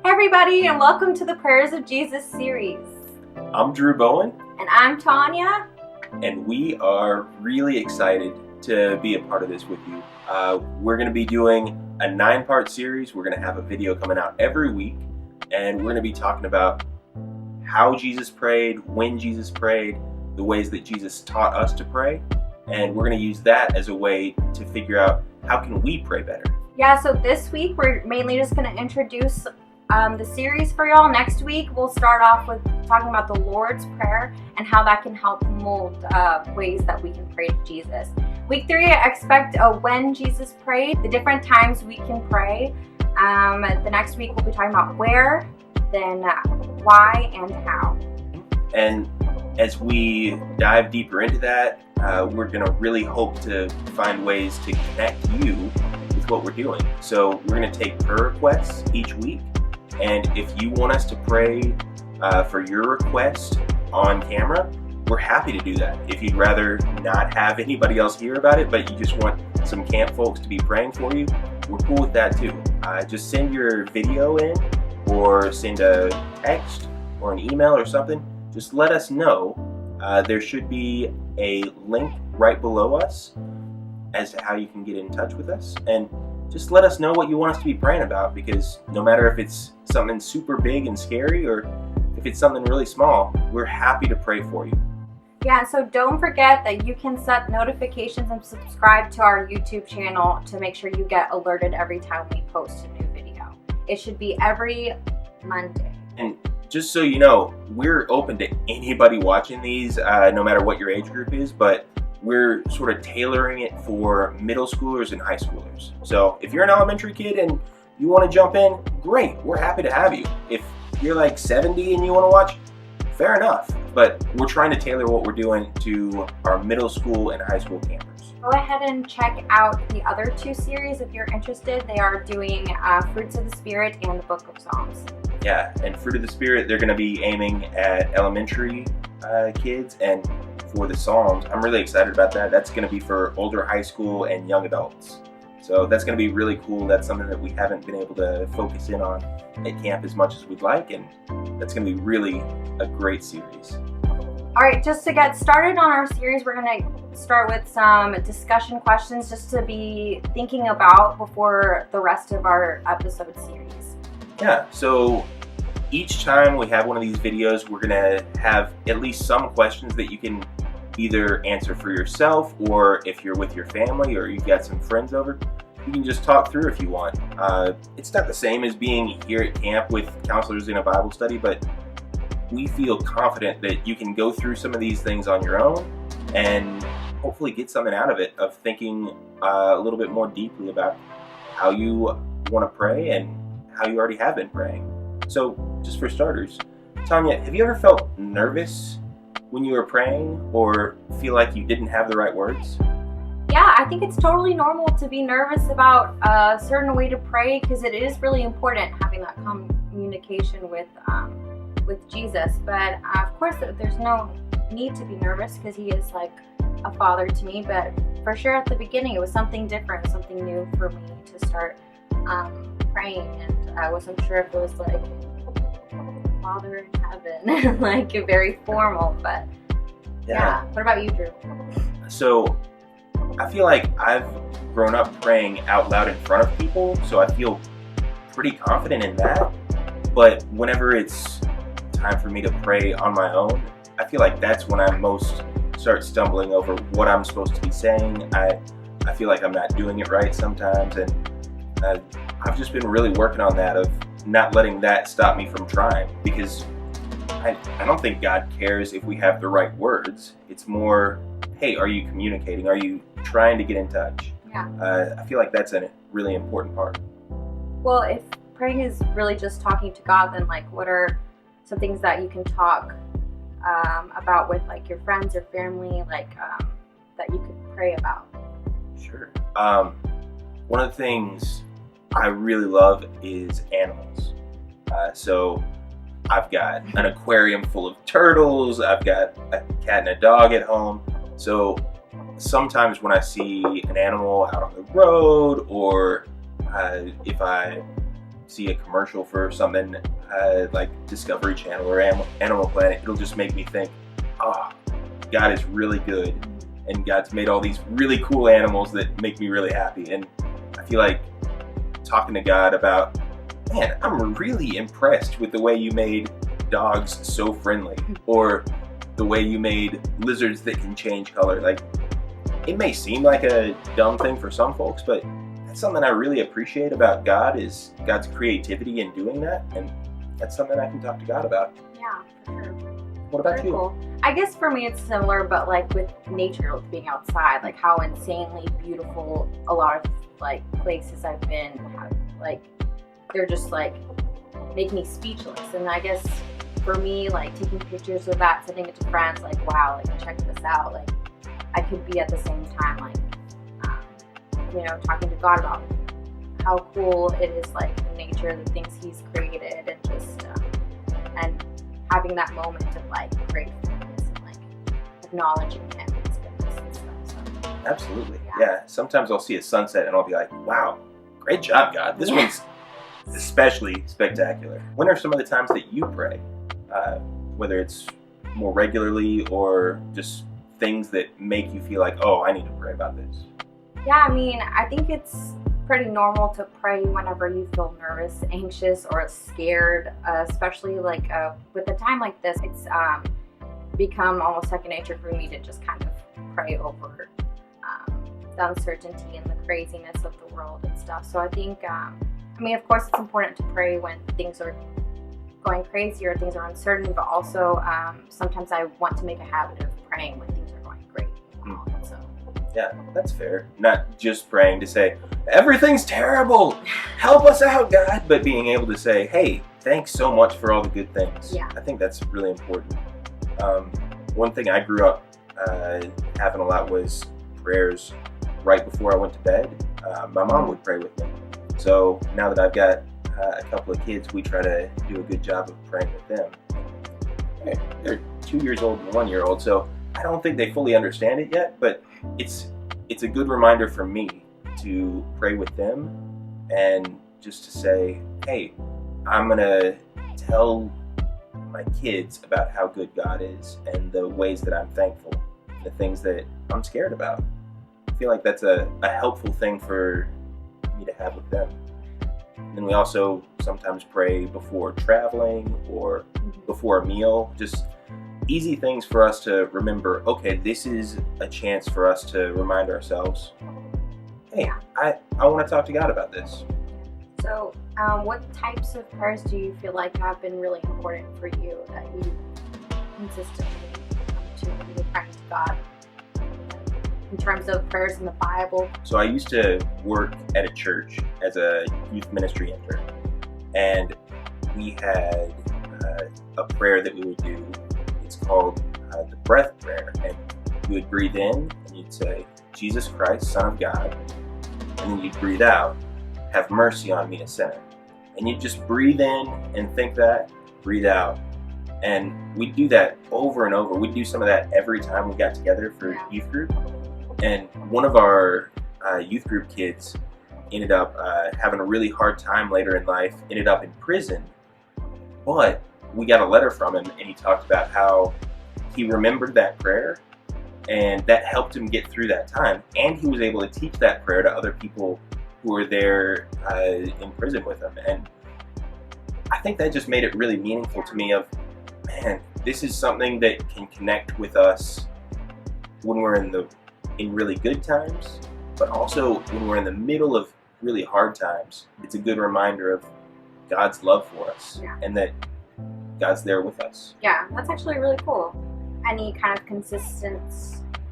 Hey everybody, and welcome to the Prayers of Jesus series. I'm Drew Bowen. And I'm Tanya. And we are really excited to be a part of this with you. We're going to be doing a 9-part series. We're going to have a video coming out every week. And we're going to be talking about how Jesus prayed, when Jesus prayed, the ways that Jesus taught us to pray. And we're going to use that as a way to figure out how can we pray better. Yeah, so this week we're mainly just going to introduce the series for y'all. Next week we'll start off with talking about the Lord's Prayer and how that can help mold ways that we can pray to Jesus. Week 3, I expect when Jesus prayed, the different times we can pray. The next week we'll be talking about where, then why, and how. And as we dive deeper into that, we're going to really hope to find ways to connect you with what we're doing. So we're going to take prayer requests each week. And if you want us to pray for your request on camera, we're happy to do that. If you'd rather not have anybody else hear about it, but you just want some camp folks to be praying for you, we're cool with that too. Just send your video in, or send a text or an email or something. Just let us know. There should be a link right below us as to how you can get in touch with us. And just let us know what you want us to be praying about, because no matter if it's something super big and scary or if it's something really small, we're happy to pray for you. Yeah, so don't forget that you can set notifications and subscribe to our YouTube channel to make sure you get alerted every time we post a new video. It should be every Monday. And just so you know, we're open to anybody watching these, no matter what your age group is, but we're sort of tailoring it for middle schoolers and high schoolers. So if you're an elementary kid and you want to jump in, great, we're happy to have you. If you're like 70 and you want to watch, fair enough. But we're trying to tailor what we're doing to our middle school and high school campers. Go ahead and check out the other 2 series if you're interested. They are doing Fruits of the Spirit and the Book of Psalms. Yeah, and Fruit of the Spirit, they're going to be aiming at elementary kids, and for the Psalms, I'm really excited about that. That's going to be for older high school and young adults. So that's going to be really cool. That's something that we haven't been able to focus in on at camp as much as we'd like, and that's going to be really a great series. All right, just to get started on our series, we're going to start with some discussion questions just to be thinking about before the rest of our episode series. Yeah, so each time we have one of these videos, we're going to have at least some questions that you can either answer for yourself, or if you're with your family or you've got some friends over, you can just talk through if you want. It's not the same as being here at camp with counselors in a Bible study, but we feel confident that you can go through some of these things on your own and hopefully get something out of it, of thinking a little bit more deeply about how you want to pray and how you already have been praying. So, just for starters, Tanya, have you ever felt nervous when you were praying, or feel like you didn't have the right words? Yeah, I think it's totally normal to be nervous about a certain way to pray, because it is really important having that communication with Jesus. But of course, there's no need to be nervous, because he is like a father to me. But for sure, at the beginning, it was something different, something new for me to start praying, and I wasn't sure if it was like Father in heaven, like very formal. But yeah. What about you, Drew? So I feel like I've grown up praying out loud in front of people, so I feel pretty confident in that. But whenever it's time for me to pray on my own, I feel like that's when I most start stumbling over what I'm supposed to be saying. I feel like I'm not doing it right sometimes, and I've just been really working on that, of not letting that stop me from trying, because I don't think God cares if we have the right words. It's more, hey, are you communicating? Are you trying to get in touch? Yeah. I feel like that's a really important part. Well, if praying is really just talking to God, then like what are some things that you can talk about with like your friends or family, like that you could pray about? Sure. One of the things I really love is animals. So I've got an aquarium full of turtles. I've got a cat and a dog at home. So sometimes when I see an animal out on the road, or if I see a commercial for something like Discovery Channel or Animal Planet, it'll just make me think, oh, God is really good, and God's made all these really cool animals that make me really happy. And I feel like talking to God about, man, I'm really impressed with the way you made dogs so friendly, or the way you made lizards that can change color. Like, it may seem like a dumb thing for some folks, but that's something I really appreciate about God, is God's creativity in doing that, and that's something I can talk to God about. Yeah, for sure. What about Very you? cool. I guess for me it's similar, but like with nature, like being outside, like how insanely beautiful a lot of like places I've been have, like they're just like make me speechless. And I guess for me, like taking pictures of that, sending it to friends, like wow, like check this out. Like I could be at the same time like talking to God about how cool it is, like in nature, the things He's created, and just and having that moment of like gratefulness and like acknowledging Him and His goodness and stuff. So, Absolutely. Yeah. Sometimes I'll see a sunset and I'll be like, wow, great job, God. This one's especially spectacular. When are some of the times that you pray? Whether it's more regularly or just things that make you feel like, oh, I need to pray about this. Yeah, I mean, I think it's pretty normal to pray whenever you feel nervous, anxious, or scared, especially like with a time like this. It's become almost second nature for me to just kind of pray over the uncertainty and the craziness of the world and stuff. So I think, of course it's important to pray when things are going crazy or things are uncertain, but also sometimes I want to make a habit of praying when things are going great. So. Yeah, that's fair. Not just praying to say, everything's terrible, help us out, God, but being able to say, hey, thanks so much for all the good things. Yeah. I think that's really important. One thing I grew up having a lot was prayers right before I went to bed. My mom would pray with me. So now that I've got a couple of kids, we try to do a good job of praying with them. They're 2 years old and 1 year old, so I don't think they fully understand it yet, but it's a good reminder for me to pray with them and just to say, hey, I'm going to tell my kids about how good God is and the ways that I'm thankful, the things that I'm scared about. I feel like that's a helpful thing for me to have with them. And then we also sometimes pray before traveling or before a meal, just easy things for us to remember, okay, this is a chance for us to remind ourselves, hey, I want to talk to God about this. So what types of prayers do you feel like have been really important for you that you consistently come to praying to God in terms of prayers in the Bible? So I used to work at a church as a youth ministry intern, and we had a prayer that we would do. It's called the breath prayer, and you would breathe in and you'd say, Jesus Christ, Son of God, and then you'd breathe out, have mercy on me, a sinner. And you'd just breathe in and think that, breathe out. And we'd do that over and over. We'd do some of that every time we got together for youth group. And one of our youth group kids ended up having a really hard time later in life, ended up in prison. But we got a letter from him, and he talked about how he remembered that prayer, and that helped him get through that time. And he was able to teach that prayer to other people who were there in prison with him. And I think that just made it really meaningful to me of, man, this is something that can connect with us when we're in really good times, but also when we're in the middle of really hard times. It's a good reminder of God's love for us, and that God's there with us. Yeah, that's actually really cool. Any kind of consistent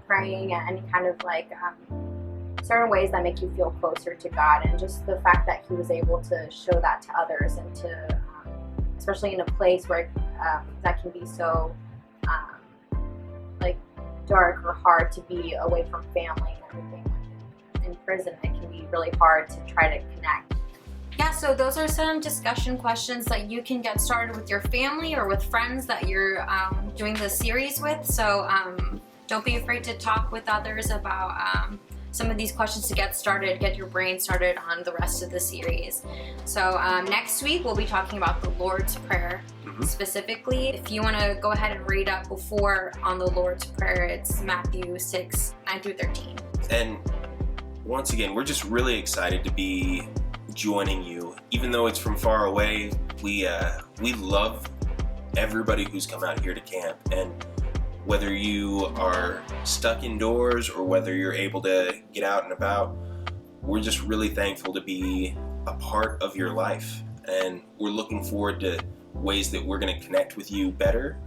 praying and any kind of like certain ways that make you feel closer to God, and just the fact that he was able to show that to others, and to especially in a place where that can be so like dark or hard to be away from family and everything. Like in prison, it can be really hard to try to connect. Yeah, so those are some discussion questions that you can get started with your family or with friends that you're doing this series with. So don't be afraid to talk with others about some of these questions to get started, get your brain started on the rest of the series. So next week we'll be talking about the Lord's Prayer. Specifically, if you want to go ahead and read up before on the Lord's Prayer, it's Matthew 6, 9 through 13. And once again, we're just really excited to be joining you. Even though it's from far away, we love everybody who's come out here to camp. And whether you are stuck indoors or whether you're able to get out and about, we're just really thankful to be a part of your life. And we're looking forward to ways that we're going to connect with you better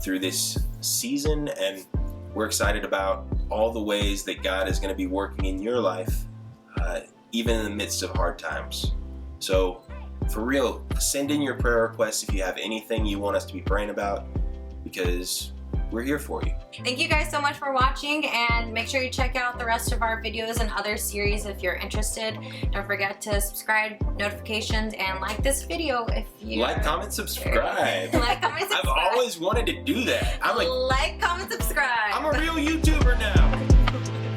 through this season, and we're excited about all the ways that God is going to be working in your life, even in the midst of hard times. So for real, send in your prayer requests if you have anything you want us to be praying about, because we're here for you. Thank you guys so much for watching, and make sure you check out the rest of our videos and other series if you're interested. Don't forget to subscribe, notifications, and like this video if you like, comment, subscribe. Like, comment, subscribe. I've always wanted to do that. Like, comment, subscribe. I'm a real YouTuber now.